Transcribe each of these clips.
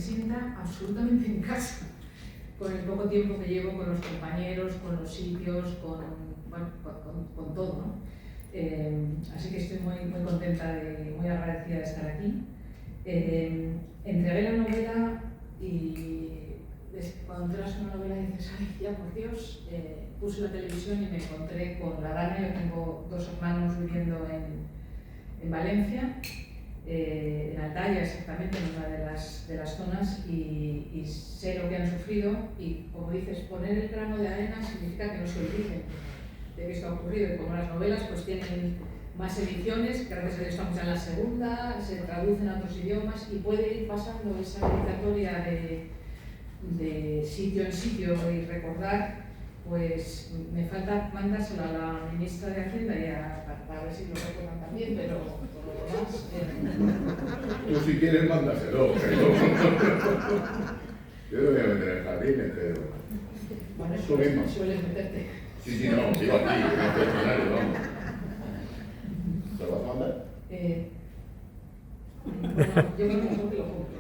sienta absolutamente en casa, con el poco tiempo que llevo con los compañeros, con los sitios, con todo, ¿no? Así que estoy muy contenta, muy agradecida de estar aquí. Entregué la novela y cuando entregas una novela dices, ay, ya por Dios, puse la televisión y me encontré con La Dana. Yo tengo 2 hermanos viviendo en Valencia, en Altaya exactamente, en una de las zonas, y sé lo que han sufrido, y como dices, poner el grano de arena significa que no se olviden de que esto ha ocurrido, y como las novelas pues tienen más ediciones, gracias a Dios estamos ya en la segunda, se traducen a otros idiomas y puede ir pasando esa dedicatoria de sitio en sitio y recordar, pues me falta mandárselo a la ministra de Hacienda y para ver si lo recuerdan también, pero por lo demás... Tú si quieres mándaselo, pero... Yo no voy a meter en jardines, pero... Bueno, eso sueles meterte. Sí, no, digo aquí, en el escenario, vamos. ¿Se lo vas a mandar? Bueno, yo creo que mejor que lo compro.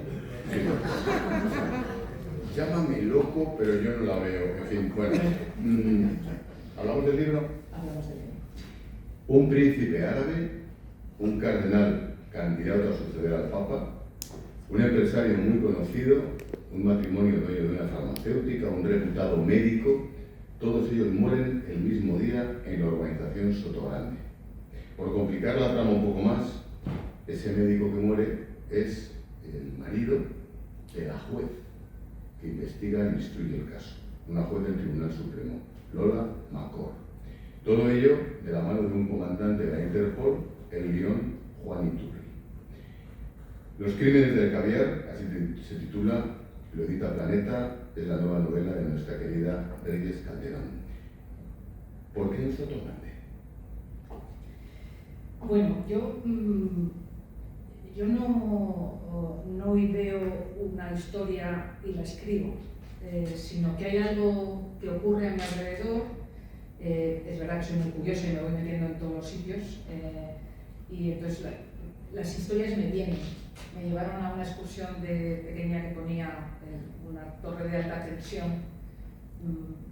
Llámame loco, pero yo no la veo. En fin, bueno. ¿Hablamos del libro? Hablamos del libro. Un príncipe árabe, un cardenal candidato a suceder al Papa, un empresario muy conocido, un matrimonio dueño de una farmacéutica, un reputado médico, todos ellos mueren el mismo día en la urbanización Sotogrande. Por complicar la trama un poco más, ese médico que muere es el marido de la juez que investiga e instruye el caso, una juez del Tribunal Supremo, Lola McCord. Todo ello de la mano de un comandante de la Interpol, el guión Juan Iturri. Los crímenes del caviar, así se titula, lo edita Planeta, es la nueva novela de nuestra querida Reyes Calderón. ¿Por qué en Sotogrande? Bueno, yo no ideo una historia y la escribo, sino que hay algo que ocurre a mi alrededor. Es verdad que soy muy curiosa y me voy metiendo en todos los sitios, y entonces las historias me vienen. Me llevaron a una excursión de pequeña que ponía una torre de alta tensión,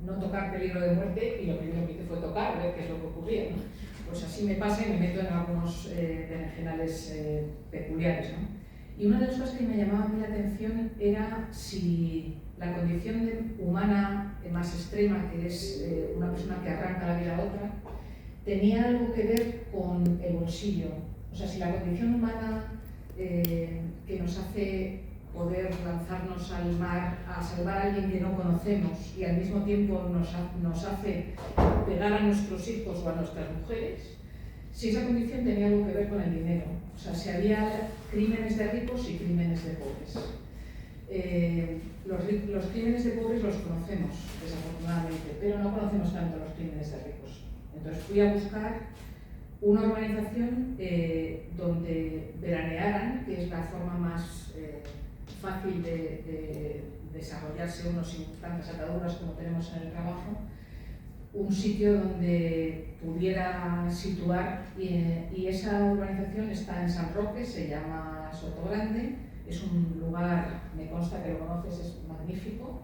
no tocar peligro de muerte, y lo primero que hice fue tocar, ver qué es lo que ocurría, ¿no? Pues así me pasa y me meto en algunos berenjenales peculiares, ¿no? Y una de las cosas que me llamaba a mí la atención era si la condición humana más extrema, que es una persona que arranca la vida a otra, tenía algo que ver con el bolsillo. O sea, si la condición humana que nos hace poder lanzarnos al mar a salvar a alguien que no conocemos y al mismo tiempo nos hace pegar a nuestros hijos o a nuestras mujeres, si esa condición tenía algo que ver con el dinero. O sea, si había crímenes de ricos y crímenes de pobres. Los crímenes de pobres los conocemos, desafortunadamente, pero no conocemos tanto los crímenes de ricos. Entonces fui a buscar una urbanización donde veranearan, que es la forma más fácil de desarrollarse uno sin tantas ataduras como tenemos en el trabajo, un sitio donde pudiera situar, y esa urbanización está en San Roque, se llama Sotogrande, es un lugar, me consta que lo conoces, es magnífico,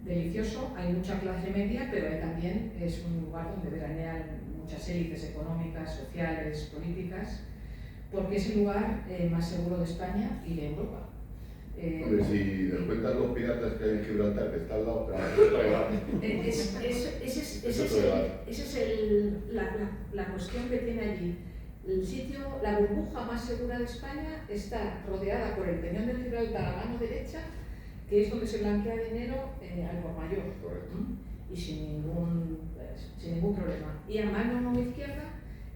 delicioso, hay mucha clase media, pero también es un lugar donde veranean muchas élites económicas, sociales, políticas, porque es el lugar más seguro de España y de Europa. Hombre, si nos cuentan los piratas que hay en Gibraltar, que está al lado, pero esa es la cuestión que tiene allí. El sitio, la burbuja más segura de España, está rodeada por el Peñón de Gibraltar a mano derecha, que es donde se blanquea dinero al por mayor. Correcto. Y sin ningún problema. Y a mano izquierda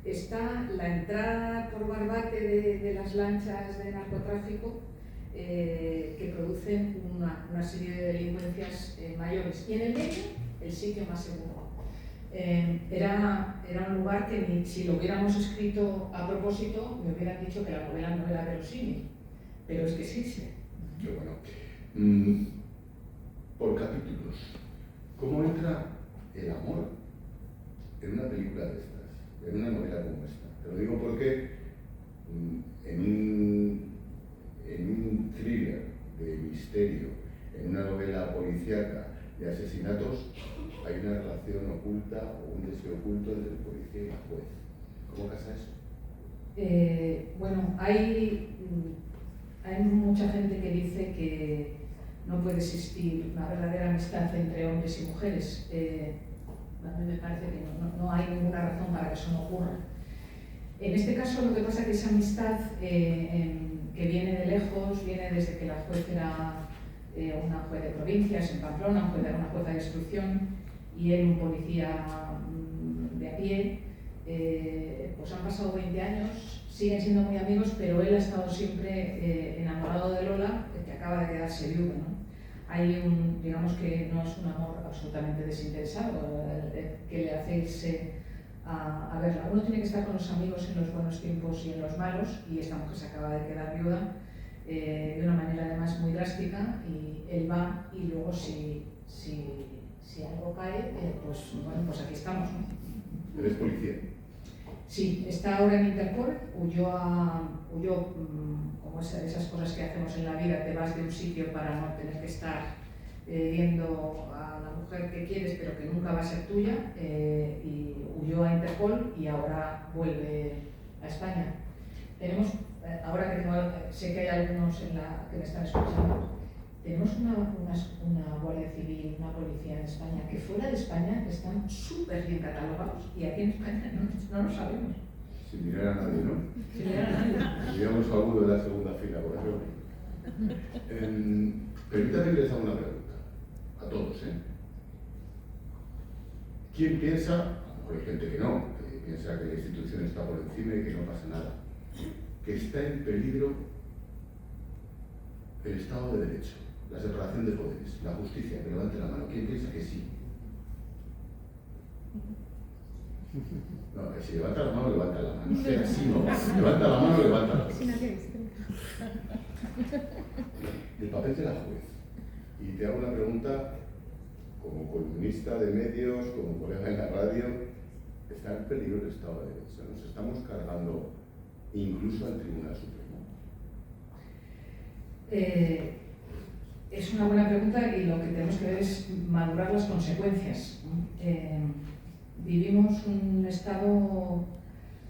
está la entrada por Barbate de las lanchas de narcotráfico, que producen una serie de delincuencias mayores. Y en el medio, el sitio más seguro. Era un lugar que ni si lo hubiéramos escrito a propósito me hubieran dicho que la novela no era verosímil, pero es que existe. Qué bueno. Por capítulos, ¿cómo entra el amor en una película de estas, en una novela como esta? Te lo digo porque en un thriller de misterio, en una novela policíaca de asesinatos, hay una relación oculta o un deseo oculto entre el policía y la juez. ¿Cómo casa eso? Bueno, hay mucha gente que dice que no puede existir una verdadera amistad entre hombres y mujeres. A mí me parece que no hay ninguna razón para que eso no ocurra. En este caso lo que pasa es que esa amistad que viene de lejos, viene desde que la juez era una juez de provincias en Pamplona, una jueza de instrucción, y él un policía de a pie, pues han pasado 20 años, siguen siendo muy amigos, pero él ha estado siempre enamorado de Lola, que acaba de quedarse viudo, ¿no? Hay digamos que no es un amor absolutamente desinteresado, que le hace irse a verla. Uno tiene que estar con los amigos en los buenos tiempos y en los malos, y esta mujer se acaba de quedar viuda de una manera además muy drástica, y él va, y luego si algo cae, pues bueno, pues aquí estamos, ¿no? ¿Eres policía? Sí, está ahora en Interpol, huyó, como esas cosas que hacemos en la vida, te vas de un sitio para no tener que estar viendo a la mujer que quieres pero que nunca va a ser tuya, y huyó a Interpol y ahora vuelve a España. Tenemos, ahora que sé que hay algunos que me están escuchando, tenemos una Guardia Civil, una policía en España, que fuera de España están súper bien catalogados, y aquí en España no lo sabemos. Sin mirar a nadie, ¿no? Sin mirar a nadie. Digamos alguno de la segunda fila, por ejemplo. Permítame que les haga una pregunta, a todos, ¿eh? ¿Quién piensa, a lo mejor hay gente que no, que piensa que la institución está por encima y que no pasa nada, que está en peligro el Estado de Derecho, la separación de poderes, la justicia? Que levante la mano. ¿Quién piensa que sí? No, que si levanta la mano, levanta la mano. Que así no. Levanta la mano, levanta la mano. El papel de la juez. Y te hago una pregunta como columnista de medios, como colega en la radio. Está en peligro el Estado de Derecho. Nos estamos cargando incluso al Tribunal Supremo. Es una buena pregunta, y lo que tenemos que ver es madurar las consecuencias. Vivimos un Estado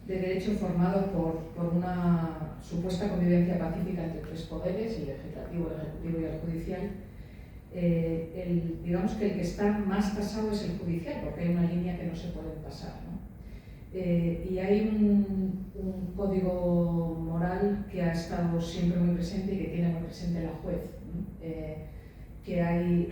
de Derecho formado por una supuesta convivencia pacífica entre tres poderes, el legislativo, el ejecutivo y el judicial. Digamos que el que está más tasado es el judicial, porque hay una línea que no se puede pasar, ¿no? Y hay un código moral que ha estado siempre muy presente y que tiene muy presente la juez, ¿no? Que hay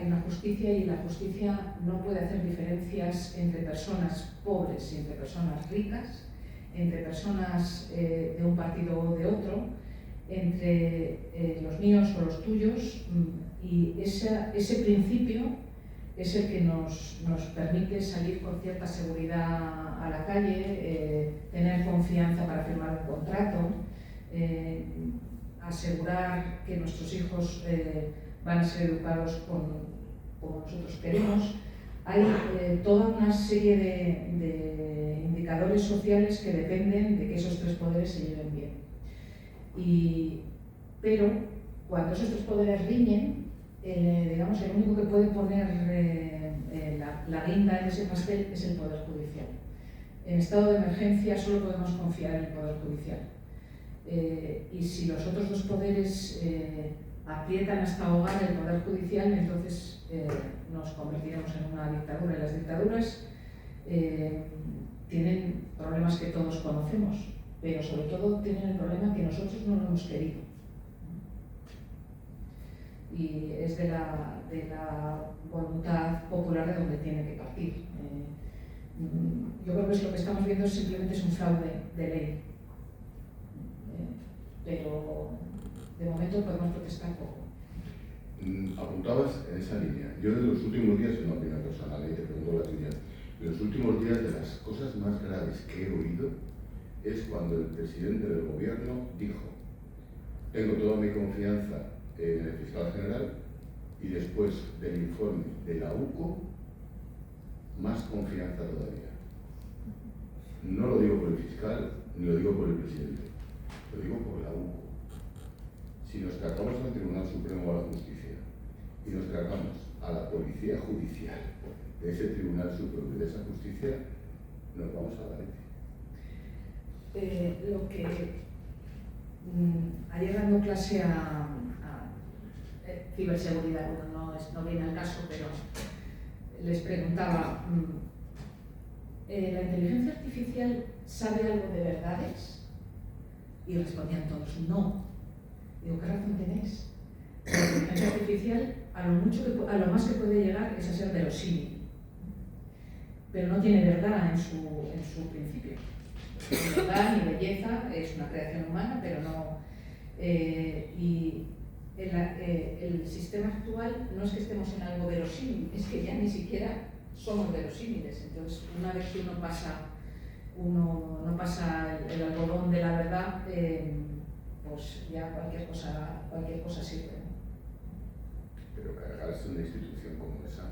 una justicia, y la justicia no puede hacer diferencias entre personas pobres y entre personas ricas, entre personas de un partido o de otro, entre los míos o los tuyos, y ese principio es el que nos permite salir con cierta seguridad a la calle, tener confianza para firmar un contrato, asegurar que nuestros hijos van a ser educados como nosotros queremos. Hay toda una serie de indicadores sociales que dependen de que esos tres poderes se lleven bien. Pero cuando esos tres poderes riñen, digamos, el único que puede poner la guinda en ese pastel es el Poder Judicial. En estado de emergencia solo podemos confiar en el Poder Judicial. Y si los otros dos poderes aprietan hasta ahogar el Poder Judicial, entonces nos convertiremos en una dictadura. Y las dictaduras tienen problemas que todos conocemos, pero sobre todo tienen el problema que nosotros no lo hemos querido. Y es de la voluntad popular de donde tiene que partir. Yo creo que lo que estamos viendo simplemente es un fraude de ley. Pero de momento podemos protestar poco. Apuntabas en esa línea. Yo en los últimos días, en una opinión personal, y te pregunto la tuya, en los últimos días de las cosas más graves que he oído es cuando el presidente del gobierno dijo: tengo toda mi confianza en el fiscal general, y después del informe de la UCO, más confianza todavía. No lo digo por el fiscal, ni lo digo por el presidente, lo digo por la UCO. Si nos cargamos al Tribunal Supremo de la Justicia y nos cargamos a la Policía Judicial de ese Tribunal Supremo y de esa justicia, nos vamos a la leche. Lo que ayer dando clase a ciberseguridad, bueno, no viene al caso, pero les preguntaba, ¿la inteligencia artificial sabe algo de verdades? Y respondían todos, no. Digo, ¿qué razón tenéis? La inteligencia artificial a lo más que puede llegar es a ser verosímil, pero no tiene verdad en su principio. Ni verdad ni belleza, es una creación humana, pero no. Y el sistema actual no es que estemos en algo verosímil, es que ya ni siquiera somos verosímiles. Entonces, una vez que uno no pasa el algodón de la verdad, pues ya cualquier cosa sirve. Pero cargarse una institución como esa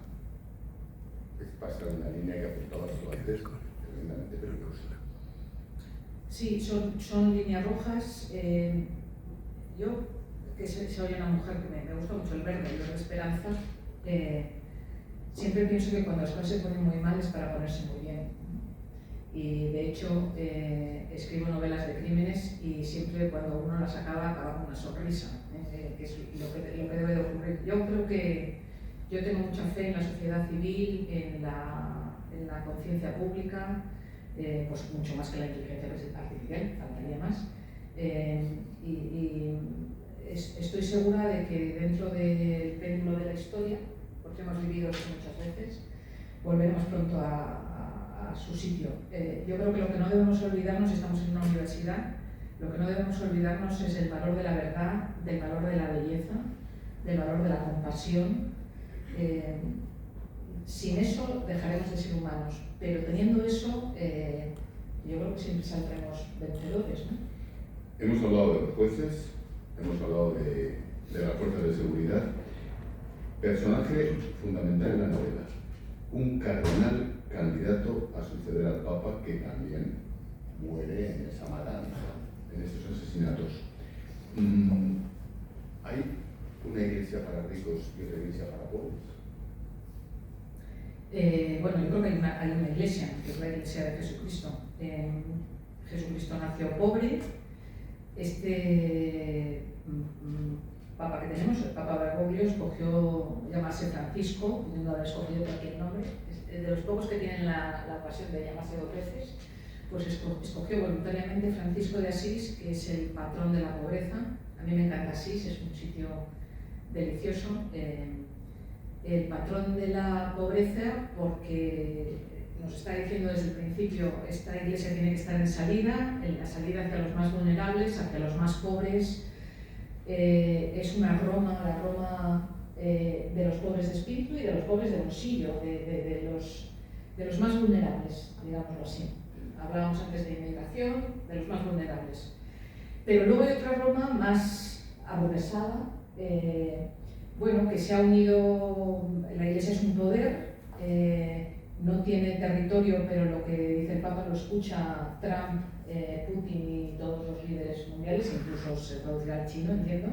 es pasar una línea que apuntabas tú antes, tremendamente peligrosa. Sí, son líneas rojas. Yo, que soy una mujer que me gusta mucho el verde de esperanza, siempre pienso que cuando las cosas se ponen muy mal es para ponerse muy bien. Y de hecho, escribo novelas de crímenes y siempre cuando uno las acaba con una sonrisa, que es lo que debe de ocurrir. Yo creo que yo tengo mucha fe en la sociedad civil, en la conciencia pública, pues mucho más que la inteligencia artificial, faltaría más. Y estoy segura de que dentro del péndulo de la historia, porque hemos vivido eso muchas veces, volveremos pronto a su sitio. Yo creo que lo que no debemos olvidarnos, estamos en una universidad, lo que no debemos olvidarnos es el valor de la verdad, del valor de la belleza, del valor de la compasión. Sin eso dejaremos de ser humanos, pero teniendo eso, yo creo que siempre saldremos vencedores, ¿no? Hemos hablado de los jueces, hemos hablado de las fuerzas de seguridad. Personaje fundamental en la novela, un cardenal candidato a suceder al Papa que también muere en esa matanza, en estos asesinatos. ¿Hay una iglesia para ricos y otra iglesia para pobres? Bueno, yo creo que hay una iglesia, que es la Iglesia de Jesucristo. Jesucristo nació pobre. Este Papa que tenemos, el Papa Bergoglio, escogió llamarse Francisco, pudiendo haber escogido cualquier nombre. De los pocos que tienen la ocasión de llamarse dos veces, pues escogió voluntariamente Francisco de Asís, que es el patrón de la pobreza. A mí me encanta Asís, es un sitio delicioso. El patrón de la pobreza, porque nos está diciendo desde el principio, esta iglesia tiene que estar en la salida hacia los más vulnerables, hacia los más pobres. Es una Roma, la Roma de los pobres de espíritu y de los pobres de bolsillo, de los más vulnerables, digámoslo así. Hablábamos antes de inmigración, de los más vulnerables. Pero luego hay otra Roma más aburguesada, que se ha unido, la Iglesia es un poder, no tiene territorio, pero lo que dice el Papa lo escucha Trump, Putin y todos los líderes mundiales, incluso se traducirá al chino, entiendo.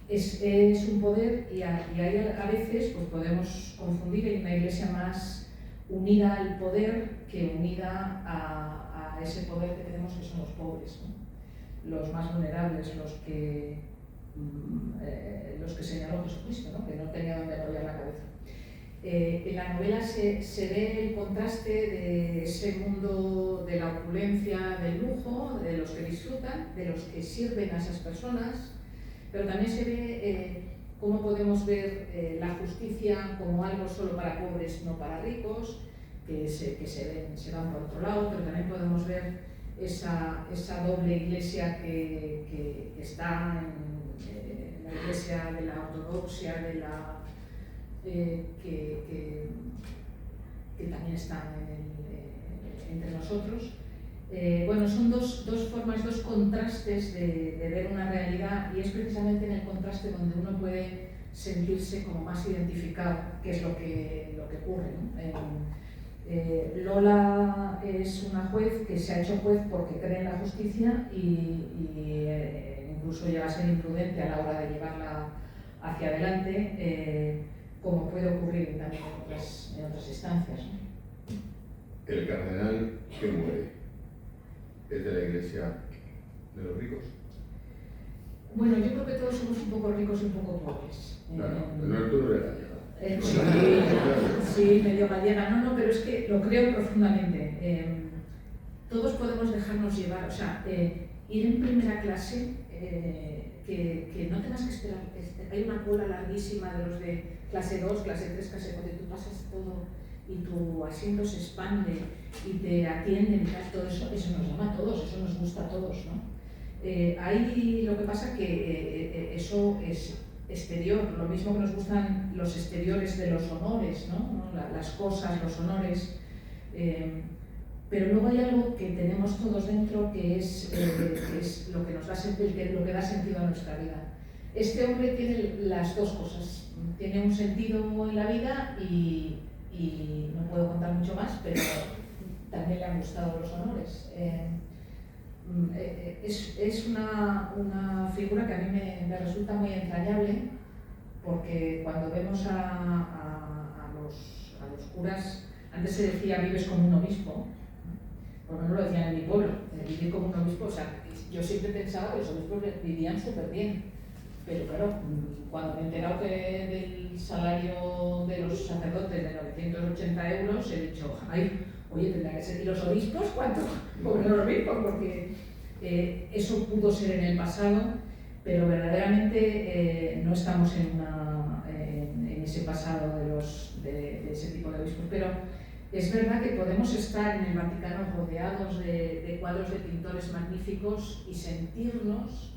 Es un poder y ahí a veces pues, podemos confundir en una iglesia más unida al poder que unida a ese poder que tenemos que son los pobres, ¿no? Los más vulnerables, los que señaló Jesucristo, ¿no? Que no tenía donde apoyar la cabeza. En la novela se ve el contraste de ese mundo de la opulencia, del lujo, de los que disfrutan, de los que sirven a esas personas, pero también se ve cómo podemos ver la justicia como algo solo para pobres, no para ricos, que se van por otro lado, pero también podemos ver esa doble iglesia que está en la iglesia de la ortodoxia, que también están entre nosotros. Son dos formas, dos contrastes de ver una realidad, y es precisamente en el contraste donde uno puede sentirse como más identificado, que es lo que ocurre, ¿no? Lola es una juez que se ha hecho juez porque cree en la justicia y en incluso llega a ser imprudente a la hora de llevarla hacia adelante, como puede ocurrir también en otras instancias, ¿no? El cardenal que muere es de la Iglesia de los ricos. Bueno, yo creo que todos somos un poco ricos y un poco pobres. No, tú no eres gallega. Sí, medio gallega. No, pero es que lo creo profundamente. Todos podemos dejarnos llevar, o sea, ir en primera clase, que no tengas que esperar. Hay una cola larguísima de los de clase 2, clase 3, clase 4, y tú pasas todo y tu asiento se expande y te atienden y tal, todo eso nos llama a todos, eso nos gusta a todos, ¿no? Ahí lo que pasa que eso es exterior, lo mismo que nos gustan los exteriores de los honores, ¿no? Las cosas, los honores, pero luego hay algo que tenemos todos dentro que es lo que nos da sentido, lo que da sentido a nuestra vida. Este hombre tiene las dos cosas, tiene un sentido en la vida y no puedo contar mucho más, pero también le han gustado los honores. Es una figura que a mí me resulta muy entrañable, porque cuando vemos a los curas, antes se decía vives como un obispo, porque no lo decían en mi pueblo, vivir como un obispo, o sea, yo siempre pensaba que los obispos vivían súper bien, pero claro, cuando me he enterado que del salario de los sacerdotes de 980 euros, he dicho, ay, oye, tendrá que ser, ¿y los obispos cuánto? Porque los obispos, porque eso pudo ser en el pasado, pero verdaderamente no estamos en ese pasado de ese tipo de obispos. Pero es verdad que podemos estar en el Vaticano rodeados de cuadros de pintores magníficos y sentirnos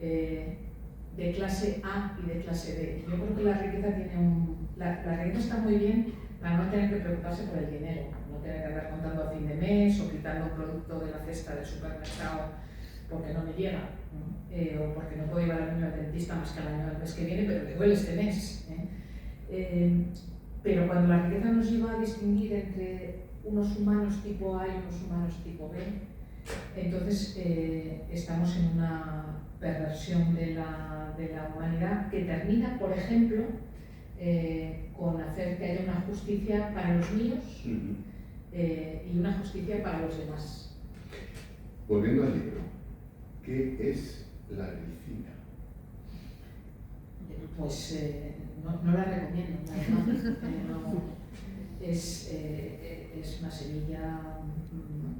de clase A y de clase B. Yo creo que la riqueza la riqueza está muy bien para no tener que preocuparse por el dinero, no tener que andar contando a fin de mes o quitando un producto de la cesta del supermercado porque no me llega, ¿no? O porque no puedo llevar al niño al dentista más que al mes que viene, pero me duele este mes. Pero cuando la riqueza nos lleva a distinguir entre unos humanos tipo A y unos humanos tipo B, entonces estamos en una perversión de la humanidad que termina, por ejemplo, con hacer que haya una justicia para los míos y una justicia para los demás. Volviendo al libro, ¿qué es la glicina? Pues no la recomiendo, no, es una semilla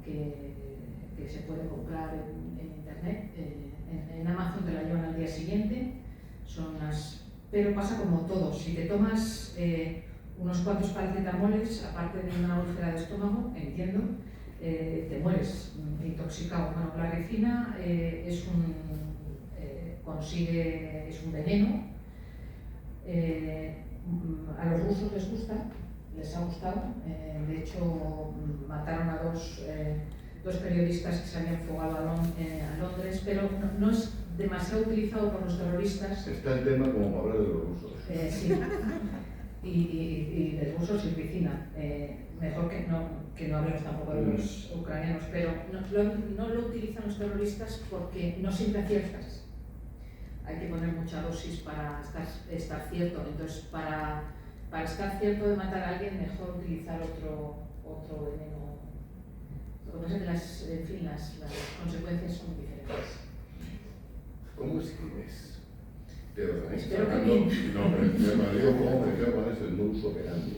que se puede comprar en internet, en Amazon te la llevan al día siguiente, pero pasa como todo, si te tomas unos cuantos paracetamoles, aparte de una úlcera de estómago, entiendo, te mueres intoxicado. Bueno, la glicina es un veneno. A los rusos les ha gustado. De hecho, mataron a dos periodistas que se habían fugado a Londres, pero no es demasiado utilizado por los terroristas. Está el tema como para hablar de los rusos. Sí, y de rusos sin piscina. Mejor que no hablemos tampoco de los ucranianos, pero no lo utilizan los terroristas porque no siempre aciertas. Hay que poner mucha dosis para estar cierto. Entonces, para estar cierto de matar a alguien, mejor utilizar otro veneno. Lo que pasa es que las consecuencias son diferentes. ¿Cómo escribes? ¿Te organizas? Espero que bien. No, pero digo, ¿cómo me creo cuál es el modus operandi?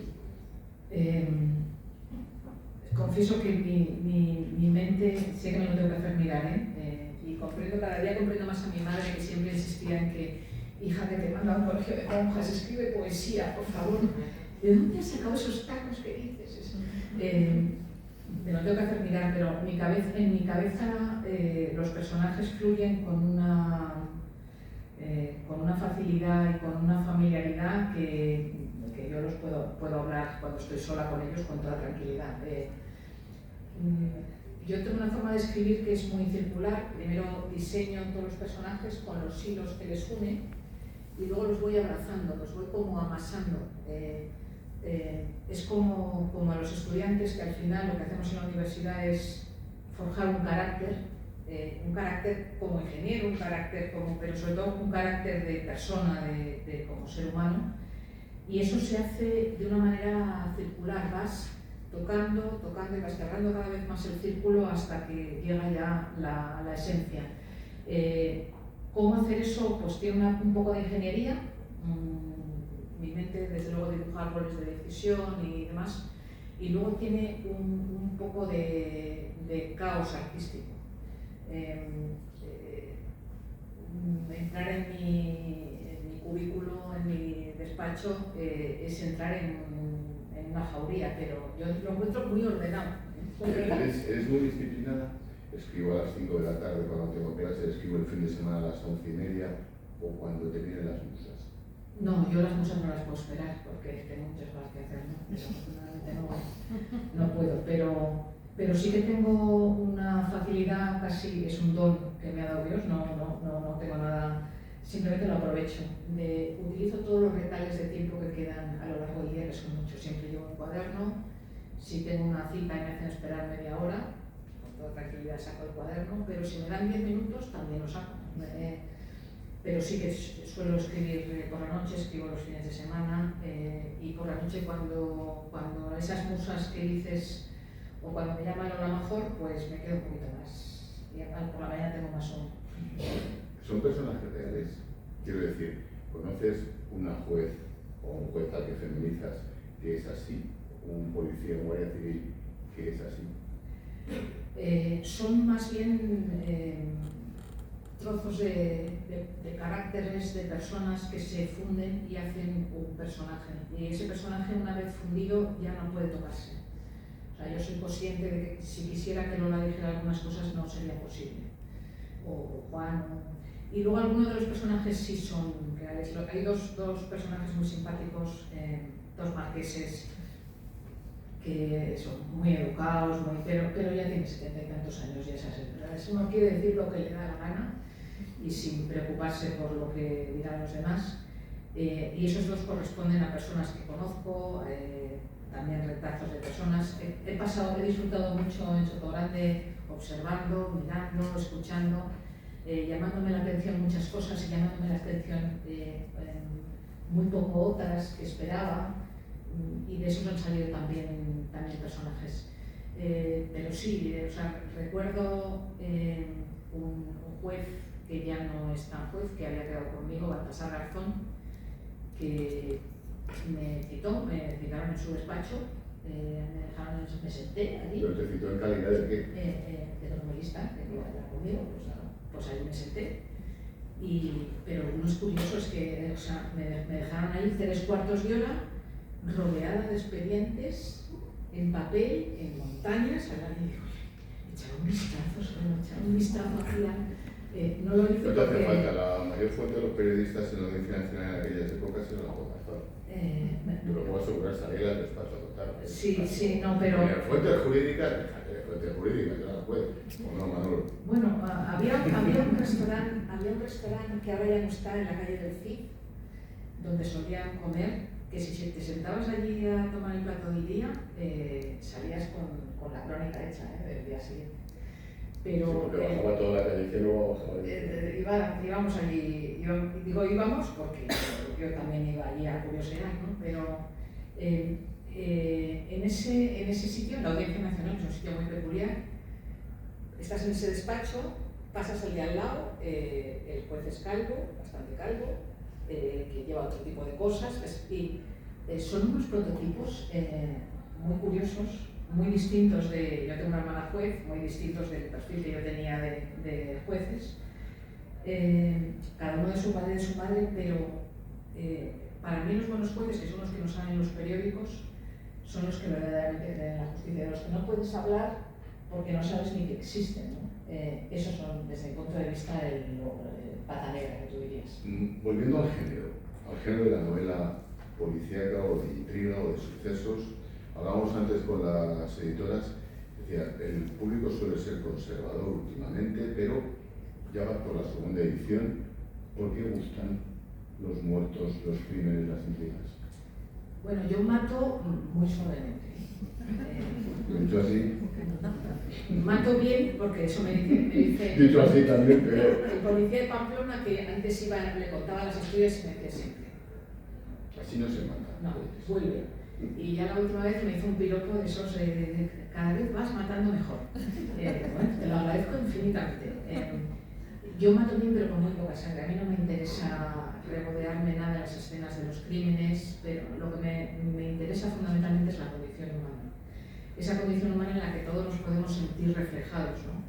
Confieso que mi mente, sé que me lo tengo que hacer mirar, y cada día comprendo más a mi madre, que siempre insistía en que, hija, que te manda a un colegio de monjas, escribe poesía, por favor. ¿De dónde has sacado esos tacos que dices? Me lo tengo que hacer mirar, pero en mi cabeza los personajes fluyen con una facilidad y con una familiaridad que yo los puedo hablar cuando estoy sola con ellos con toda tranquilidad. Yo tengo una forma de escribir que es muy circular. Primero diseño todos los personajes con los hilos que les unen y luego los voy abrazando, los voy como amasando. Es como a los estudiantes, que al final lo que hacemos en la universidad es forjar un carácter, un carácter como ingeniero, un carácter como, pero sobre todo un carácter de persona, como ser humano, y eso se hace de una manera circular, vas tocando y vas cerrando cada vez más el círculo hasta que llega ya la esencia. ¿Cómo hacer eso? Pues tiene un poco de ingeniería, mi mente desde luego dibuja árboles de decisión y demás, y luego tiene un poco de caos artístico. Entrar en mi cubículo, en mi despacho, es entrar en una jauría, pero yo lo encuentro muy ordenado. ¿Eres muy disciplinada? Escribo a las 5 de la tarde cuando tengo clase, escribo el fin de semana a las 11:30 o cuando te vienen las musas. No, yo las musas no las puedo esperar porque tengo muchas cosas que hacer, ¿no? Pero afortunadamente no puedo, pero sí que tengo una facilidad, casi es un don que me ha dado Dios, no tengo nada, simplemente lo aprovecho. Utilizo todos los retales de tiempo que quedan a lo largo del día, que son muchos, siempre llevo un cuaderno, si tengo una cita y me hacen esperar media hora, con toda tranquilidad saco el cuaderno, pero si me dan 10 minutos también lo saco. Pero sí que suelo escribir por la noche, escribo los fines de semana, y por la noche cuando esas musas que dices o cuando me llaman a lo mejor, pues me quedo un poquito más y por la mañana tengo más sueño. ¿Son personajes reales? Quiero decir, ¿conoces una juez o un juez al que feminizas que es así? ¿Un policía, un guardia civil que es así? Son más bien trozos de caracteres de personas que se funden y hacen un personaje. Y ese personaje, una vez fundido, ya no puede tocarse. O sea, yo soy consciente de que si quisiera que Lola dijera algunas cosas no sería posible. O Juan. Y luego algunos de los personajes sí son reales. Hay dos personajes muy simpáticos, dos marqueses, que son muy educados, pero ya tienen 70 y tantos años y esas edades. Uno quiere decir lo que le da la gana y sin preocuparse por lo que dirán los demás. Y esos dos corresponden a personas que conozco, también retazos de personas. He disfrutado mucho en Sotogrande observando, mirando, escuchando, llamándome la atención muchas cosas y llamándome la atención muy poco otras que esperaba. Y de esos han salido también personajes. Pero sí, o sea, recuerdo un juez que ya no es tan juez, que había quedado conmigo, Baltasar Garzón, que me citaron en su despacho, me senté allí. ¿Pero te citó en calidad de qué? De novelista, que iba a hablar conmigo, pues allí me senté. Pero lo más curioso es que, o sea, me dejaron ahí 3/4 de hora, rodeada de expedientes, en papel, en montañas, y digo, echar un vistazo hacia... no lo hice no te hace porque... falta, la mayor fuente de los periodistas en la Audiencia Nacional en aquellas épocas era la Cogazón. Yo lo puedo asegurar, salía al despacho a contar. Sí, no, pero... Fuentes jurídicas, que no las puede, o no, Manolo. Bueno, había un restaurante que ahora ya no está en la calle del Cid, donde solían comer, que si te sentabas allí a tomar el plato del día, salías con la crónica hecha del día siguiente. Pero sí, porque bajaba toda la calle que luego bajaba. Íbamos allí, íbamos porque yo también iba allí a curiosear, ¿no? Pero en ese sitio, en la Audiencia Nacional, que es un sitio muy peculiar, estás en ese despacho, pasas al de al lado, el juez es calvo, bastante calvo, que lleva otro tipo de cosas, y son unos prototipos muy curiosos, muy distintos yo tengo una hermana juez, muy distintos del perfil que yo tenía de jueces, cada uno de su padre y de su madre, pero para mí los buenos jueces, que son los que nos salen en los periódicos, son los que verdaderamente creen en la justicia, de los que no puedes hablar porque no sabes ni que existen, ¿no? Esos son, desde mi punto de vista, el pata negra que tú dirías. Volviendo al género de la novela policíaca o de intriga o de sucesos, hablábamos antes con las editoras, decía, el público suele ser conservador últimamente, pero ya va por la segunda edición. ¿Por qué gustan los muertos, los crímenes, las intrigas? Bueno, yo mato muy suavemente. ¿Lo he dicho así? Mato bien, porque eso me dice Dicho así también, pero... el policía de Pamplona, que antes le contaba las historias y me decía siempre: Así no se mata. no, vuelve. Y ya la última vez me hizo un piropo de esos cada vez vas matando mejor. Bueno, te lo agradezco infinitamente. Yo mato bien, pero con muy poca sangre. A mí no me interesa regodearme nada de las escenas de los crímenes, pero lo que me interesa fundamentalmente es la condición humana. Esa condición humana en la que todos nos podemos sentir reflejados, ¿no?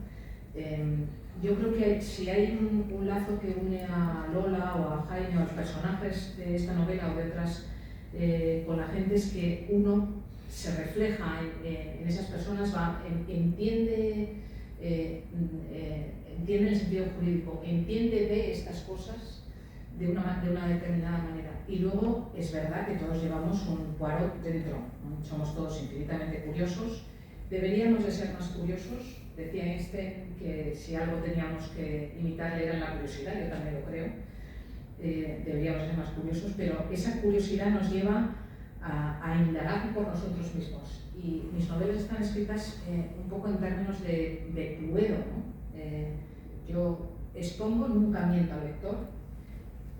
Yo creo que si hay un lazo que une a Lola o a Jaime o a los personajes de esta novela o de otras con la gente, es que uno se refleja en esas personas, entiende el sentido jurídico, ve estas cosas de una determinada manera. Y luego es verdad que todos llevamos un Poirot dentro, ¿no? Somos todos infinitamente curiosos, deberíamos de ser más curiosos. Decía Einstein que si algo teníamos que imitarle era la curiosidad, yo también lo creo. Deberíamos ser más curiosos, pero esa curiosidad nos lleva a indagar por nosotros mismos. Y mis novelas están escritas un poco en términos de Cluedo, ¿no? Yo expongo, nunca miento al lector,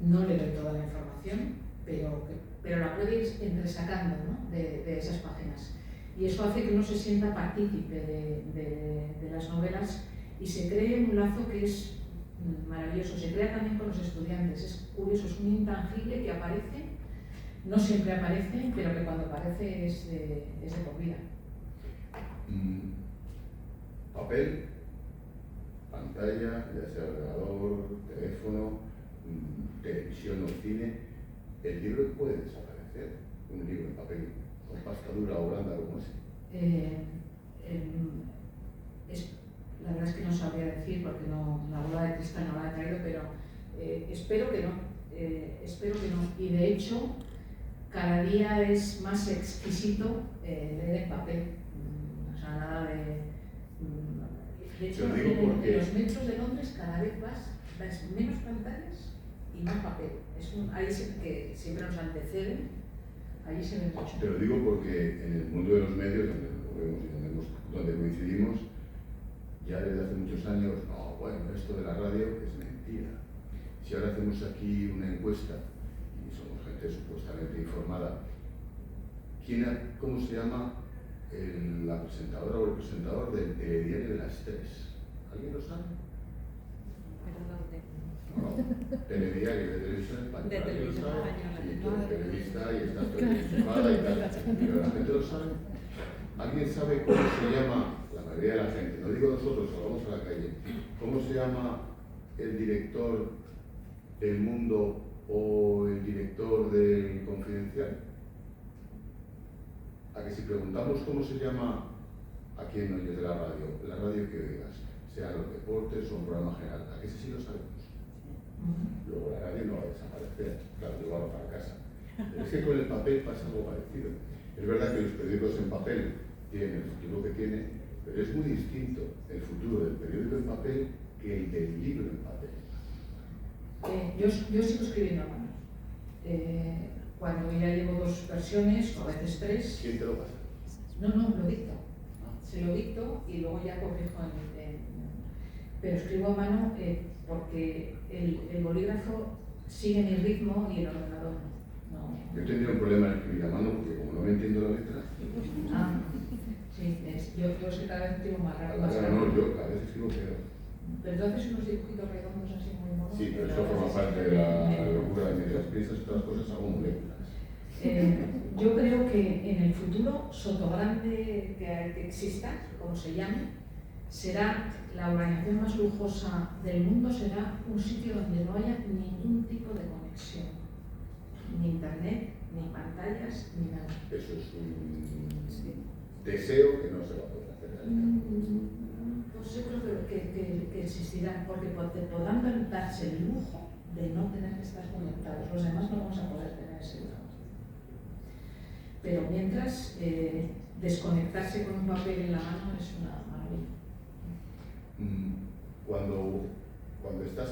no le doy toda la información, pero la puedo ir entresacando, ¿no? de esas páginas. Y eso hace que uno se sienta partícipe de las novelas y se cree un lazo que es maravilloso. Se crea también con los estudiantes. Es curioso, es un intangible que aparece, no siempre aparece, pero que cuando aparece es de por vida. Papel, pantalla, ya sea ordenador, teléfono, televisión o cine, el libro puede desaparecer. Un libro en papel con pasta dura o blanda como ese. La verdad es que no sabría decir porque la bola de cristal no la he traído, pero espero que no. Y de hecho, cada día es más exquisito leer en papel. O sea, nada de hecho, en los metros de Londres cada vez vas menos pantallas y más papel. Ahí que siempre nos anteceden, allí se ve mucho. Te lo digo porque en el mundo de los medios, donde lo vemos y donde coincidimos, ya desde hace muchos años, no, bueno, esto de la radio es mentira. Si ahora hacemos aquí una encuesta, y somos gente supuestamente informada, ¿cómo se llama la presentadora o el presentador del telediario de las 3? ¿Alguien lo sabe? ¿Pero dónde? No, telediario de televisión española. De televisión española. Sí, tú eres periodista y estás enchufada y tal, pero la gente lo sabe. ¿Alguien sabe cómo se llama, la mayoría de la gente, no digo nosotros, salgamos a la calle, cómo se llama el director del Mundo o el director del Confidencial? A que si preguntamos cómo se llama a quien oyes de la radio que oigas, sea los deportes o un programa general, a que sí lo sabemos. Luego la radio no va a desaparecer, claro, llevarlo para casa. Pero es que con el papel pasa algo parecido. Es verdad que los periódicos en papel tienen el futuro que tienen, pero es muy distinto el futuro del periódico en papel que el del libro en papel. Yo sigo escribiendo a mano. Cuando ya llevo 2 versiones, o a veces 3. ¿Quién te lo pasa? No, lo dicto. Se lo dicto y luego ya corrijo pero escribo a mano porque el bolígrafo sigue mi ritmo y el ordenador no. Yo tendría un problema en escribir a mano porque como no me entiendo la letra. Sí, yo es que cada vez escribo más rápido. No, yo cada vez escribo peor. Pero tú haces unos dibujitos redondos así muy monos. Sí, pero eso forma parte de la locura de mientras piensas otras cosas hago moléculas. Yo creo que en el futuro Sotogrande que exista, como se llame, será la organización más lujosa del mundo, será un sitio donde no haya ningún tipo de conexión, ni internet, ni pantallas, ni nada. Eso es un deseo que no se va a poder hacer. Pues yo creo que existirá, porque podrán darse el lujo de no tener que estar conectados. Los demás no vamos a poder tener ese lujo. Pero mientras, desconectarse con un papel en la mano es una maravilla. Cuando estás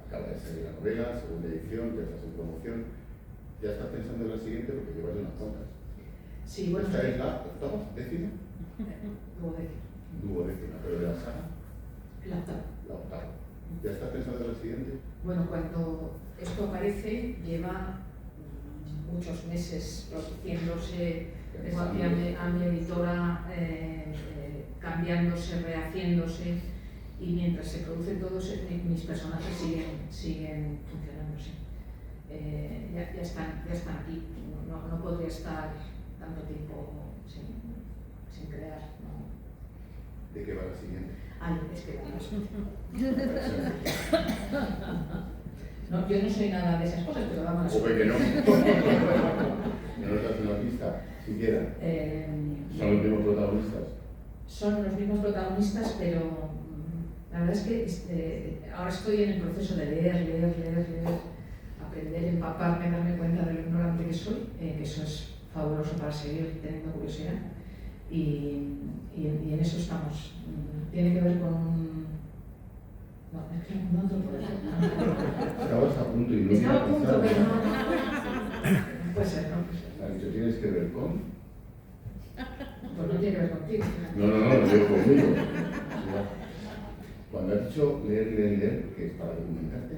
acaba de salir la novela, segunda edición, ya estás en promoción, ya estás pensando en la siguiente porque llevas unas cuantas. Sí, bueno. ¿Esta es la octava, décima? Luego decir. duodécima, pero de la saga, La octava. la octava. ¿Ya estás pensando en la siguiente? Bueno, cuando esto aparece, lleva muchos meses produciéndose. Tengo aquí a mi editora cambiándose, rehaciéndose, y mientras se produce todo, mis personajes siguen funcionándose. Ya están aquí. No podría estar tanto tiempo sin crear. ¿No? ¿De qué va la siguiente? Ay, es que no, yo no soy nada de esas cosas, pero vamos a O que no. ¿No nos das una pista? Siquiera. ¿Son los mismos protagonistas? Son los mismos protagonistas, pero la verdad es que ahora estoy en el proceso de leer, aprender, empaparme, darme cuenta de lo ignorante que soy, que eso es fabuloso para seguir teniendo curiosidad. Y en eso estamos. Tiene que ver con un... No, es que no te lo puedo decir. Estabas a punto y no Estaba a hubiera punto, pensado. pero no. Puede ser, ¿no? ¿Ha dicho tienes que ver con? Pues no tiene que ver contigo. No, lo digo conmigo. Cuando has dicho leer, ¿qué es? ¿Para documentarte?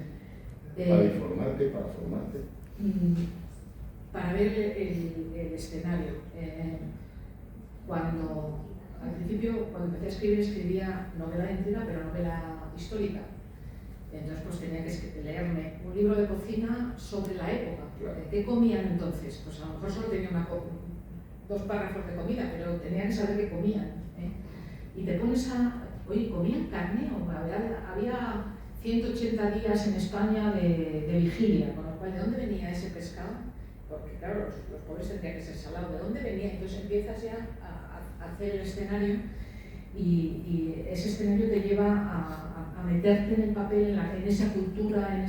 ¿Para informarte? ¿Para formarte? Para ver el escenario. Al principio, cuando empecé a escribir, escribía novela de intriga, pero novela histórica. Entonces, pues tenía que leerme un libro de cocina sobre la época. Claro. ¿Qué comían entonces? Pues a lo mejor solo tenía dos párrafos de comida, pero tenía que saber qué comían. Y te pones oye, ¿comían carne? O había 180 días en España de vigilia, con lo cual, ¿de dónde venía ese pescado? Porque claro, los pobres tendrían que ser salados. ¿De dónde venía? Entonces empiezas ya a hacer el escenario, y ese escenario te lleva a meterte en el papel, en esa cultura,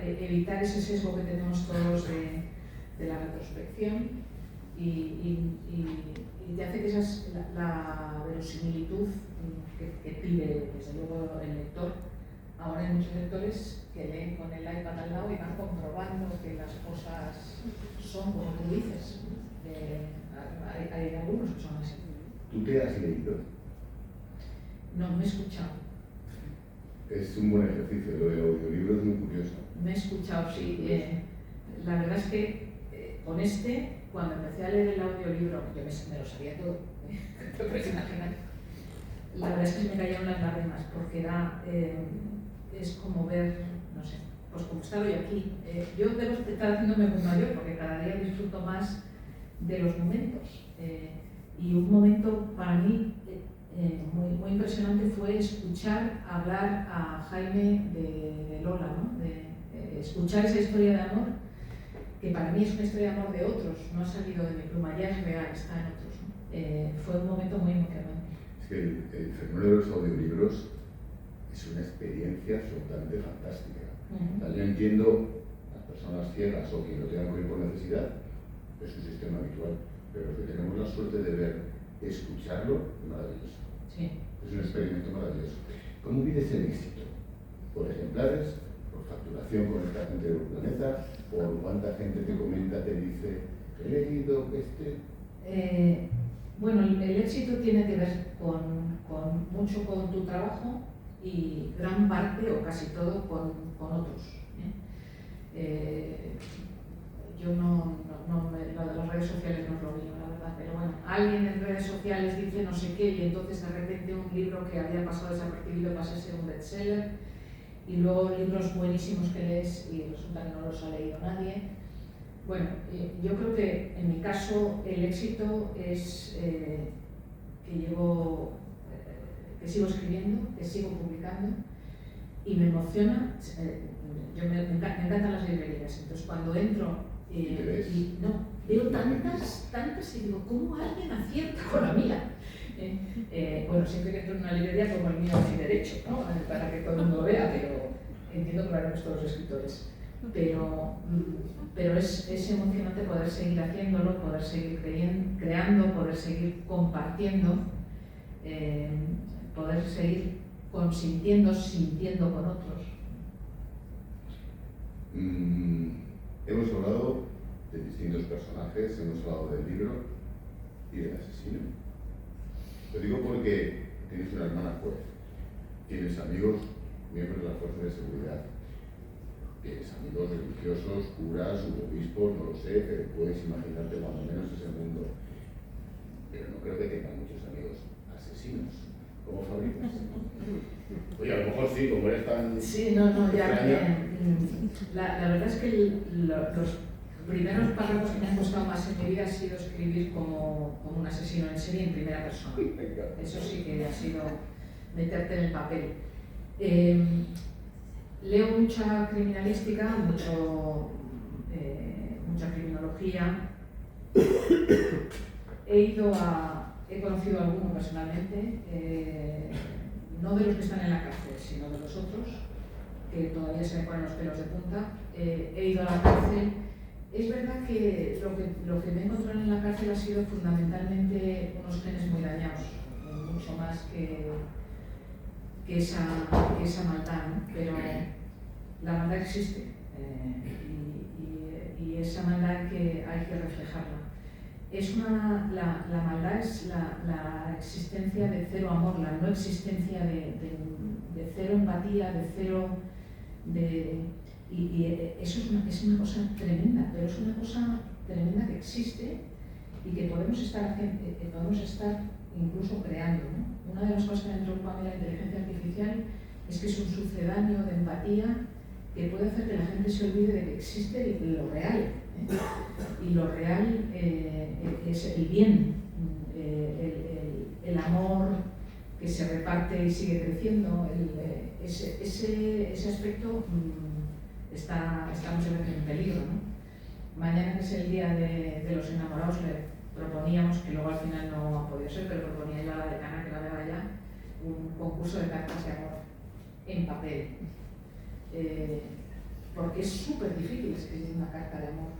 evitar ese sesgo que tenemos todos de la retrospección, y te hace que la verosimilitud que pide desde luego el lector. Ahora hay muchos lectores que leen con el iPad al lado y van comprobando que las cosas son como tú dices. Hay algunos que son así. ¿Tú te has leído? No, me he escuchado. Es un buen ejercicio, lo del audiolibro es muy curioso. Me he escuchado, sí. La verdad es que con cuando empecé a leer el audiolibro, yo me lo sabía todo, te puedes imaginar. La verdad es que me cayeron las lágrimas, porque es como ver, no sé, pues como estar hoy aquí. Yo debo estar haciéndome muy mayor, porque cada día disfruto más de los momentos. Y un momento para mí muy impresionante fue escuchar hablar a Jaime de Lola, ¿no? Escuchar esa historia de amor, que para mí es una historia de amor de otros, no ha salido de mi pluma, ya es real, está en otros, ¿no? Fue un momento muy emocionante. Es que el fenómeno de los audiolibros es una experiencia absolutamente fantástica. O sea, yo entiendo las personas ciegas o quien lo tengan que oír por necesidad, es un sistema habitual, pero los que tenemos la suerte de ver, escucharlo, es maravilloso. Sí. Es un experimento maravilloso. ¿Cómo mides el éxito? ¿Por ejemplares? ¿Por facturación con esta gente del planeta? ¿Por cuánta gente te comenta, te dice, he leído Bueno, el éxito tiene que ver mucho con tu trabajo y gran parte o casi todo con otros. Yo lo de las redes sociales no es lo mío, la verdad, pero bueno, alguien en redes sociales dice no sé qué, y entonces de repente un libro que había pasado desapercibido pasa a ser un bestseller, y luego libros buenísimos que lees y resulta que no los ha leído nadie. Bueno, yo creo que en mi caso el éxito es que sigo escribiendo, que sigo publicando, y me emociona. Me encantan las librerías, entonces cuando entro veo tantas y digo, ¿cómo alguien acierta con la mía? Bueno, siempre que entro en una librería como el mío sin derecho, ¿no? Para que todo el mundo lo vea, pero entiendo que lo haremos todos los escritores. Pero es emocionante poder seguir haciéndolo, poder seguir creando, poder seguir compartiendo, poder seguir sintiendo con otros. Hemos hablado de distintos personajes, hemos hablado del libro y del asesino. Lo digo porque tienes una hermana juez, tienes amigos, miembros de la fuerza de seguridad, tienes amigos religiosos, curas, obispos, no lo sé, que puedes imaginarte cuando menos ese mundo. Pero no creo que tengan muchos amigos asesinos. ¿Cómo fabricas? Oye, a lo mejor sí, como eres tan... Sí, no, ya extraña. la verdad es que los primeros párrafos que me han costado más en mi vida ha sido escribir como un asesino en serie en primera persona. Eso sí que ha sido meterte en el papel. Leo mucha criminalística, mucha criminología. He conocido a alguno personalmente, no de los que están en la cárcel, sino de los otros, que todavía se me ponen los pelos de punta. He ido a la cárcel. Es verdad que lo que me he encontrado en la cárcel ha sido fundamentalmente unos genes muy dañados, mucho más que esa maldad, ¿no? Pero la maldad existe y esa maldad que hay que reflejarla. La maldad es la existencia de cero amor, la no existencia de cero empatía, de cero... Y eso es una cosa tremenda, pero es una cosa tremenda que existe y que podemos estar incluso creando, ¿no? Una de las cosas que me preocupa a mí la inteligencia artificial es que es un sucedáneo de empatía que puede hacer que la gente se olvide de que existe lo real, ¿eh? Y lo real es el bien, el amor que se reparte y sigue creciendo. Ese aspecto está muchas veces en peligro, ¿no? Mañana, que es el día de los enamorados, le proponíamos, que luego al final no ha podido ser, pero proponía yo a la decana, que la vea ya, un concurso de cartas de amor en papel. Porque es súper difícil escribir una carta de amor,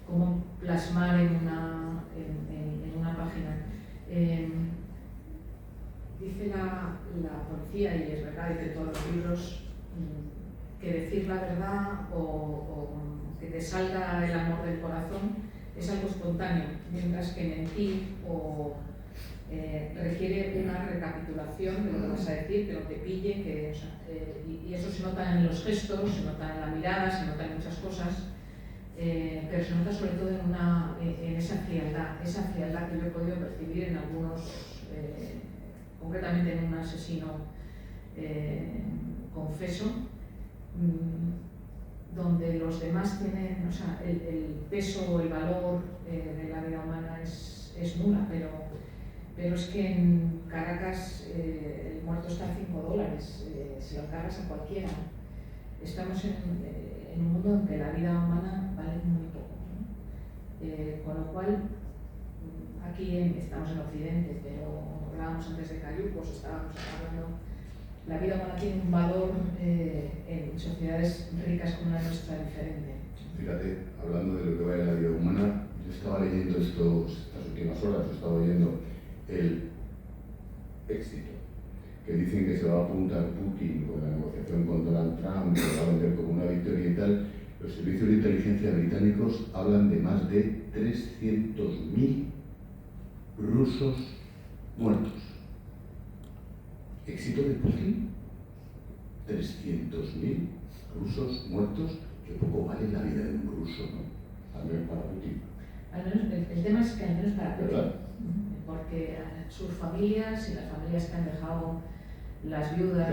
cómo plasmar en una página. Dice la policía, y es verdad, dice todos los libros, que decir la verdad o que te salga el amor del corazón es algo espontáneo, mientras que mentir requiere una recapitulación de lo que vas a decir, que no te pille, y eso se nota en los gestos, se nota en la mirada, se nota en muchas cosas, pero se nota sobre todo en esa frialdad que yo he podido percibir en algunos, concretamente en un asesino confeso, donde los demás tienen, o sea, el peso o el valor de la vida humana es nula, pero es que en Caracas el muerto está a $5, se lo cargas a cualquiera. Estamos en un mundo en que la vida humana vale muy poco, ¿no? Con lo cual, aquí estamos en Occidente, pero hablábamos antes de Cayucos, estábamos hablando, la vida humana tiene un valor en sociedades ricas como la nuestra diferente. Fíjate, hablando de lo que vale la vida humana, yo estaba leyendo estas últimas horas, estaba leyendo el éxito que dicen que se va a apuntar Putin con la negociación con Donald Trump, que lo va a vender como una victoria y tal. Los servicios de inteligencia británicos hablan de más de 300.000 rusos muertos. ¿Éxito de Putin? 300.000 rusos muertos, que poco vale la vida de un ruso, ¿no? Al menos para Putin. Al menos, el tema es que al menos para Putin, ¿verdad? porque sus familias y las familias que han dejado las viudas,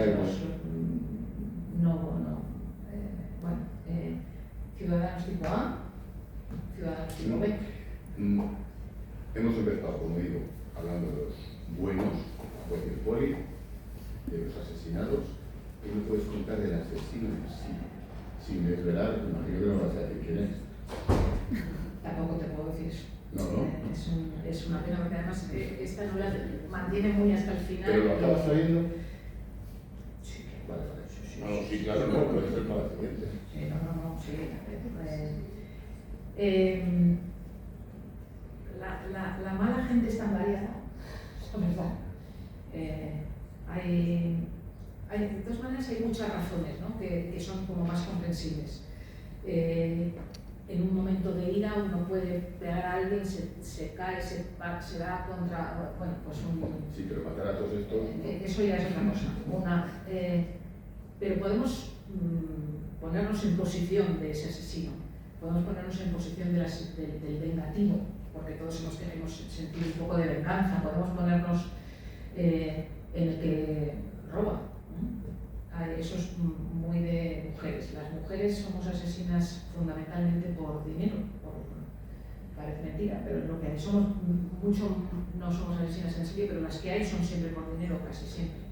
ciudadanos tipo A, ciudadanos tipo B. Hemos empezado, como digo, hablando de los buenos, juez del poli, de los asesinados. ¿Qué me puedes contar del asesino en sí? Sin desvelar, imagino que no vas a decir quién es. Tampoco te puedo decir eso. No. Es una pena, porque además esta novela mantiene muy hasta el final. ¿Pero lo acabas sabiendo? Sí. Vale. Sí, claro, no, puede ser para la siguiente. Sí, no, sí. La mala gente es tan variada, es verdad. De todas maneras hay muchas razones, ¿no? que son como más comprensibles. en un momento de ira uno puede pegar a alguien, se cae, se da contra, bueno, pues Sí, pero matar a todos estos... eso ya es otra cosa. Pero podemos ponernos en posición de ese asesino, podemos ponernos en posición del vengativo, porque todos hemos sentido un poco de venganza, podemos ponernos en el que roba. Eso es muy de mujeres. Las mujeres somos asesinas fundamentalmente por dinero, parece mentira, pero lo que hay somos mucho, no somos asesinas en serie, pero las que hay son siempre por dinero, casi siempre.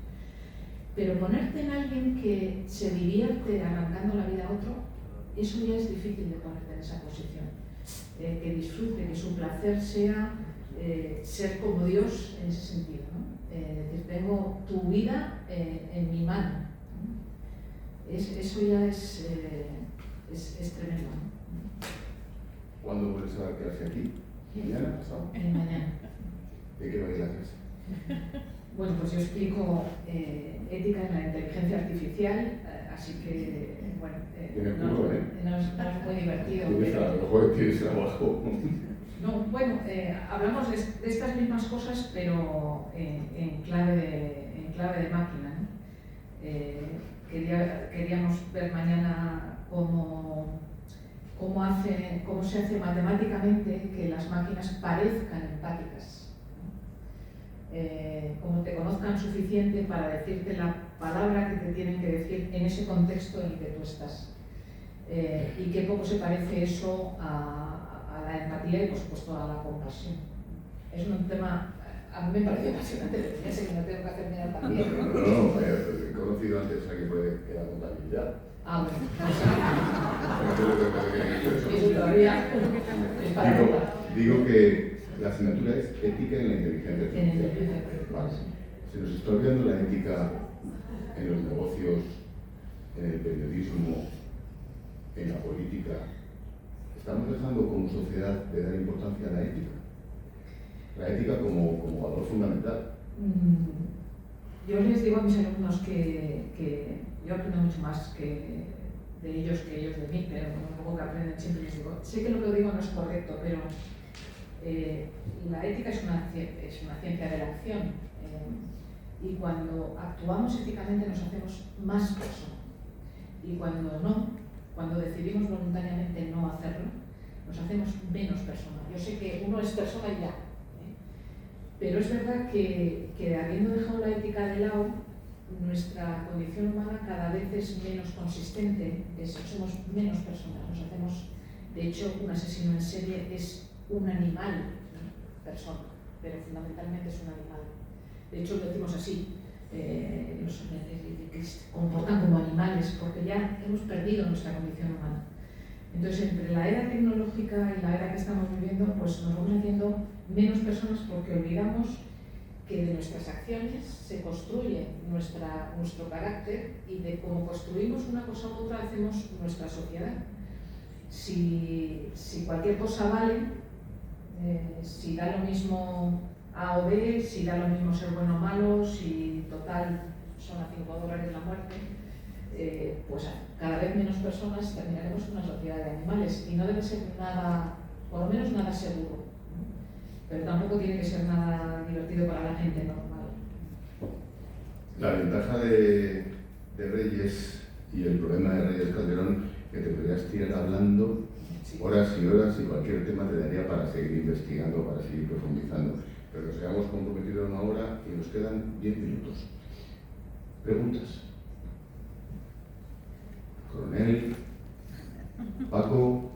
Pero ponerte en alguien que se divierte arrancando la vida a otro, eso ya es difícil de ponerte en esa posición. Que disfrute, que su placer sea ser como Dios en ese sentido, ¿no? Es decir, tengo tu vida en mi mano. Eso ya es tremendo, ¿no? ¿Cuándo vuelves a dar clase aquí? ¿Mañana? ¿Pasado? Mañana. ¿De qué vais la clase? Bueno, pues yo explico ética en la inteligencia artificial, así que, bueno, no es muy divertido. Tienes trabajo. No, bueno, hablamos de estas mismas cosas, pero en clave de máquina, ¿no? Queríamos ver mañana cómo se hace matemáticamente que las máquinas parezcan empáticas, ¿no? Cómo te conozcan suficiente para decirte la palabra que te tienen que decir en ese contexto en el que tú estás. Y qué poco se parece eso a la empatía y, por supuesto, a la compasión. Es un tema... A mí me pareció apasionante, ya sé que no tengo que hacer nada también. No, he conocido antes a que puede quedar contabilidad. Ah, bueno. Eso todavía es para digo que la asignatura es ética en la inteligencia artificial. Vale. Se nos está olvidando la ética en los negocios, en el periodismo, en la política. Estamos dejando como sociedad de dar importancia a la ética. La ética como valor fundamental. Yo les digo a mis alumnos que yo aprendo mucho más de ellos que ellos de mí, pero como poco que aprenden siempre les digo, sé que lo que digo no es correcto, pero la ética es una ciencia de la acción, y cuando actuamos éticamente nos hacemos más personas, y cuando decidimos voluntariamente no hacerlo, nos hacemos menos personas. Yo sé que uno es persona y ya, pero es verdad que habiendo dejado la ética de lado, nuestra condición humana cada vez es menos consistente, somos menos personas, nos hacemos, de hecho, un asesino en serie es un animal, ¿no? Persona, pero fundamentalmente es un animal. De hecho, lo decimos así, que se comportan como animales, porque ya hemos perdido nuestra condición humana. Entonces, entre la era tecnológica y la era que estamos viviendo, pues nos vamos haciendo menos personas porque olvidamos que de nuestras acciones se construye nuestro carácter, y de cómo construimos una cosa u otra hacemos nuestra sociedad. Si cualquier cosa vale, si da lo mismo A o B, si da lo mismo ser bueno o malo, si total son a $5 la muerte, pues cada vez menos personas terminaremos en una sociedad de animales, y no debe ser nada, por lo menos nada seguro, ¿no? Pero tampoco tiene que ser nada divertido para la gente normal. La ventaja de Reyes y el problema de Reyes Calderón, que te podrías tirar hablando horas y horas, y cualquier tema te daría para seguir investigando, para seguir profundizando. Pero nos hayamos comprometido en 1 hora y nos quedan 10 minutos. ¿Preguntas? Coronel, Paco,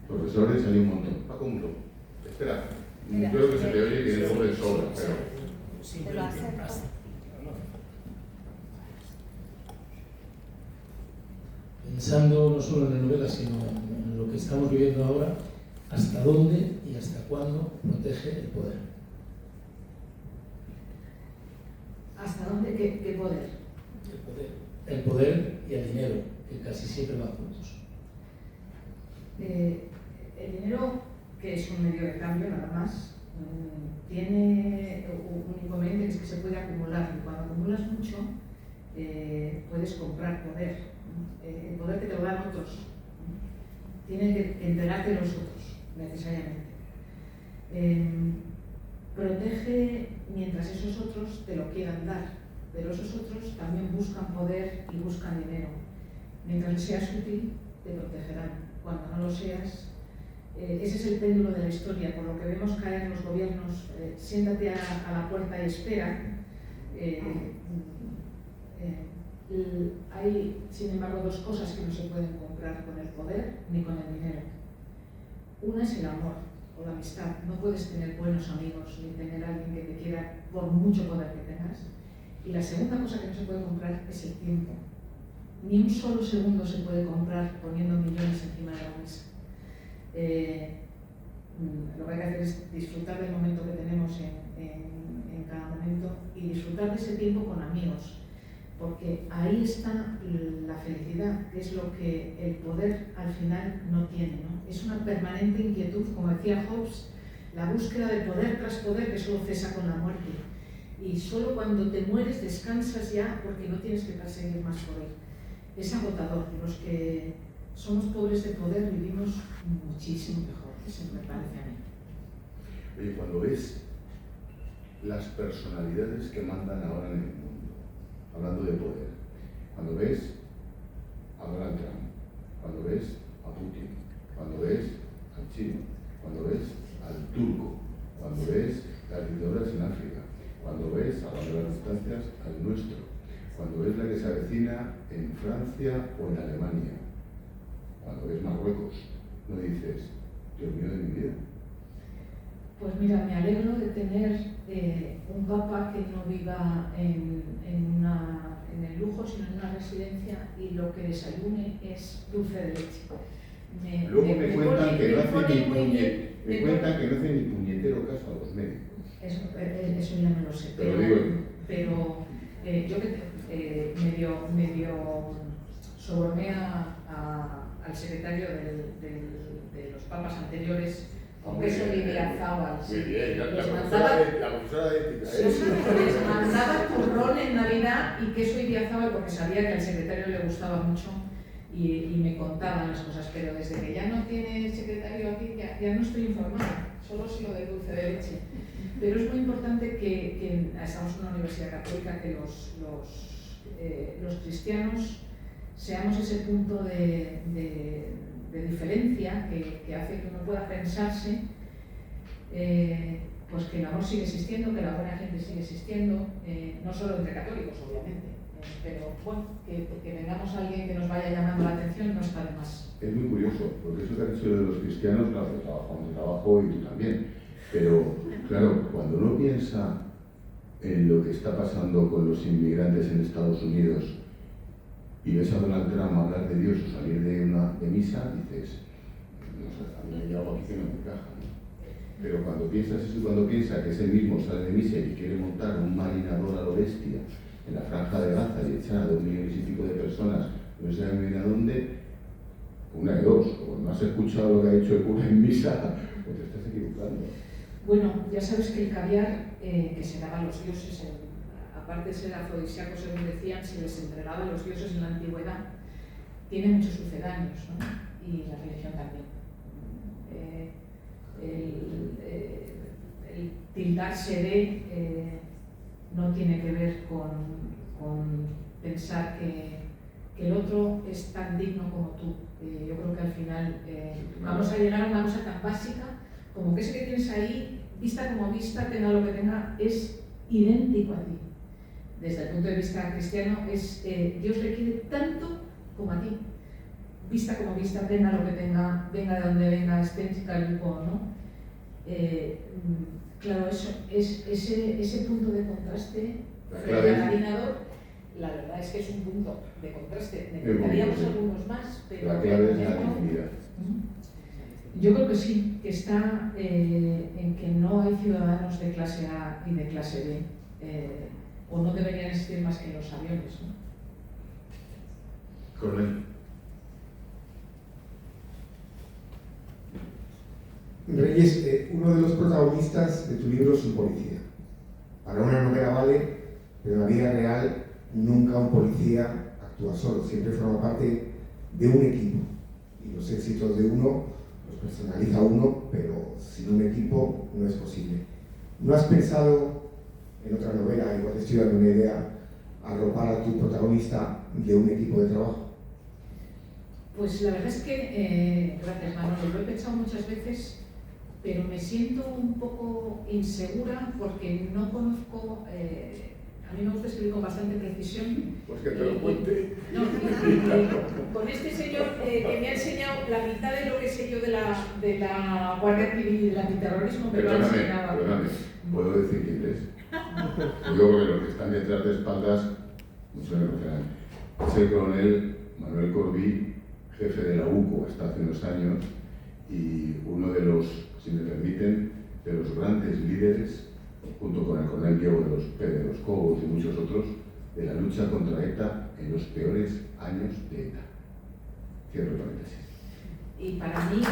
profesores, hay un montón. Paco, un poco. Espera, creo que se te oye que es de sobra, pero... Te lo acerco. Pensando no solo en la novela, sino en lo que estamos viviendo ahora, ¿hasta dónde y hasta cuándo protege el poder? ¿Hasta dónde? ¿Qué poder? El poder y el dinero, que casi siempre van juntos. El dinero, que es un medio de cambio nada más, tiene un inconveniente, que es que se puede acumular, y cuando acumulas mucho puedes comprar poder, el poder que te lo dan otros. tiene que entregarte los otros, necesariamente. Protege mientras esos otros te lo quieran dar, pero esos otros también buscan poder y buscan dinero. Mientras seas útil, te protegerán. Cuando no lo seas, ese es el péndulo de la historia, por lo que vemos caer los gobiernos, siéntate a la puerta y espera. Hay, sin embargo, dos cosas que no se pueden comprar con el poder ni con el dinero. Una es el amor o la amistad. No puedes tener buenos amigos ni tener a alguien que te quiera por mucho poder que tengas. Y la segunda cosa que no se puede comprar es el tiempo. Ni un solo segundo se puede comprar poniendo millones encima de la mesa. Lo que hay que hacer es disfrutar del momento que tenemos en cada momento y disfrutar de ese tiempo con amigos, porque ahí está la felicidad, que es lo que el poder al final no tiene, ¿no? Es una permanente inquietud, como decía Hobbes, la búsqueda de poder tras poder que solo cesa con la muerte. Y solo cuando te mueres descansas ya porque no tienes que perseguir más poder. Es agotador. Los que somos pobres de poder vivimos muchísimo mejor, eso me parece a mí. Oye, cuando ves las personalidades que mandan ahora en el mundo, hablando de poder, cuando ves a Donald Trump, cuando ves a Putin, cuando ves al chino, cuando ves al turco, cuando ves las dictaduras en África, cuando ves, hablando de las distancias, al nuestro, cuando ves la que se avecina en Francia o en Alemania, cuando ves Marruecos, no dices, Dios mío de mi vida. Pues mira, me alegro de tener un papa que no viva en el lujo, sino en una residencia y lo que desayune es dulce de leche. Luego me cuentan que no hace ni puñetero caso a los médicos. Eso ya no lo sé, pero yo que medio soborné al secretario de los papas anteriores con queso Idiazábal. Muy bien, la profesora de ética. Les mandaba turrón en Navidad y queso Idiazábal porque sabía que al secretario le gustaba mucho y me contaban las cosas, pero desde que ya no tiene el secretario aquí ya no estoy informada, solo sé lo de dulce de leche. Pero es muy importante que estamos en una universidad católica, que los cristianos seamos ese punto de diferencia que hace que uno pueda pensarse pues que el amor sigue existiendo, que la buena gente sigue existiendo, no solo entre católicos obviamente, pero bueno, que tengamos a alguien que nos vaya llamando la atención no está de más. Es muy curioso, porque eso que has dicho de los cristianos, claro, yo trabajo donde trabajo y tú también, pero claro, cuando uno piensa en lo que está pasando con los inmigrantes en Estados Unidos y ves a Donald Trump hablar de Dios o salir de misa, dices, no sé, a mí hay algo aquí que no me encaja, ¿no? Pero cuando piensas eso y cuando piensas que ese mismo sale de misa y quiere montar un marinador a lo bestia en la franja de Gaza y echar a 2 millones y pico de personas, no sé muy bien a dónde, una de dos, o no has escuchado lo que ha dicho el cura en misa, o te estás equivocando. Bueno, ya sabes que el caviar que se daba a los dioses, aparte de ser afrodisíaco, según decían, se les entregaba a los dioses en la antigüedad, tiene muchos sucedáneos, ¿no? Y la religión también. El tildarse de no tiene que ver con pensar que el otro es tan digno como tú. Yo creo que al final vamos a llegar a una cosa tan básica como que ese que tienes ahí, vista como vista, tenga lo que tenga, es idéntico a ti. Desde el punto de vista cristiano, Dios le quiere tanto como a ti. Vista como vista, tenga lo que tenga, venga de donde venga, esté en Chicago, ¿no? Claro, eso, ese punto de contraste frente al marinador, la verdad es que es un punto de contraste. Necesitaríamos algunos más, pero la clave es la dignidad. Yo creo que sí, que está en que no hay ciudadanos de clase A y de clase B, o no deberían existir más que en los aviones, ¿no? Coronel. Reyes, uno de los protagonistas de tu libro es un policía. Para una novela vale, pero en la vida real nunca un policía actúa solo, siempre forma parte de un equipo. y los éxitos de uno los personaliza uno, pero sin un equipo no es posible. ¿No has pensado en otra novela, igual te estoy dando una idea, arropar a tu protagonista de un equipo de trabajo? Pues la verdad es que, gracias Manolo, lo he pensado muchas veces, pero me siento un poco insegura porque no conozco, a mí me gusta escribir con bastante precisión. Pues que te lo cuente. No, con este señor que me ha enseñado la mitad de lo que sé yo de la Guardia Civil y del antiterrorismo, me lo ha enseñado. Perdóname, ¿puedo decir quién es? Yo creo que los que están detrás de espaldas, muchos me conocerán. Es el coronel Manuel Corbí, jefe de la UCO hasta hace unos años, y uno de los, si me permiten, de los grandes líderes, junto con el coronel Diego de los Cobos y muchos otros, de la lucha contra ETA en los peores años de ETA. Cierro paréntesis. Y para mí...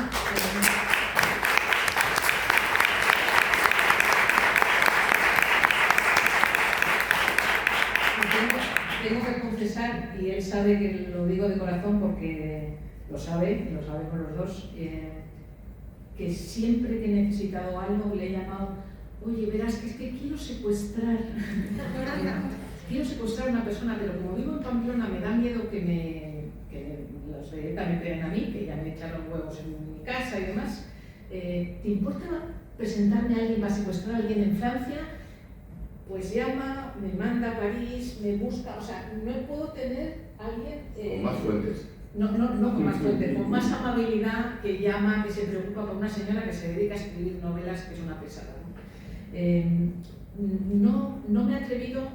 Tengo que confesar, y él sabe que lo digo de corazón porque lo sabe, y lo sabemos los dos, que siempre que he necesitado algo le he llamado: oye, verás que es que quiero secuestrar a una persona, pero como vivo en Pamplona me da miedo que los de ETA me peguen a mí, que ya me echaron huevos en mi casa y demás. ¿Te importa presentarme a alguien, va a secuestrar a alguien en Francia? Pues llama, me manda a París, me busca, o sea, no puedo tener a alguien... Con más fuentes. No con más fuentes, con más amabilidad, que llama, que se preocupa por una señora que se dedica a escribir novelas, que es una pesada, ¿no? No me he atrevido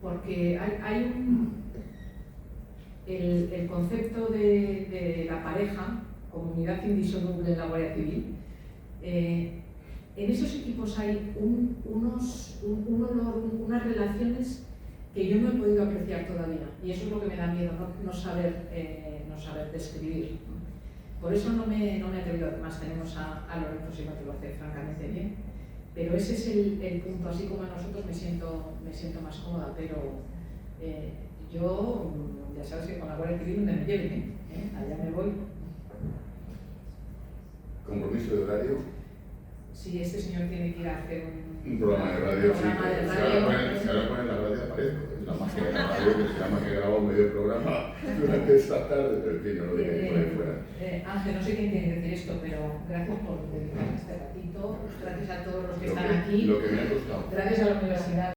porque hay el concepto de la pareja como unidad indisoluble en la Guardia Civil. En esos equipos hay un olor, unas relaciones que yo no he podido apreciar todavía, y eso es lo que me da miedo, no saber describir. Por eso no me he atrevido. Además tenemos a Lorenzo Silva, que lo hace francamente bien, pero ese es el punto. Así como a nosotros me siento más cómoda, pero yo, ya sabes que con la Guardia Civil donde me lleven, allá me voy. ¿Compromiso de horario? Si este señor tiene que ir a hacer un programa de radio, si ahora ponen la radio aparezco. Es la magia de la radio, que se llama que grabo medio programa durante esta tarde, pero en fin, no lo digáis por ahí fuera. Ángel, no sé quién tiene que decir esto, pero gracias por dedicarme este ratito, gracias a todos los que están aquí, lo que me ha costado. gracias a la universidad.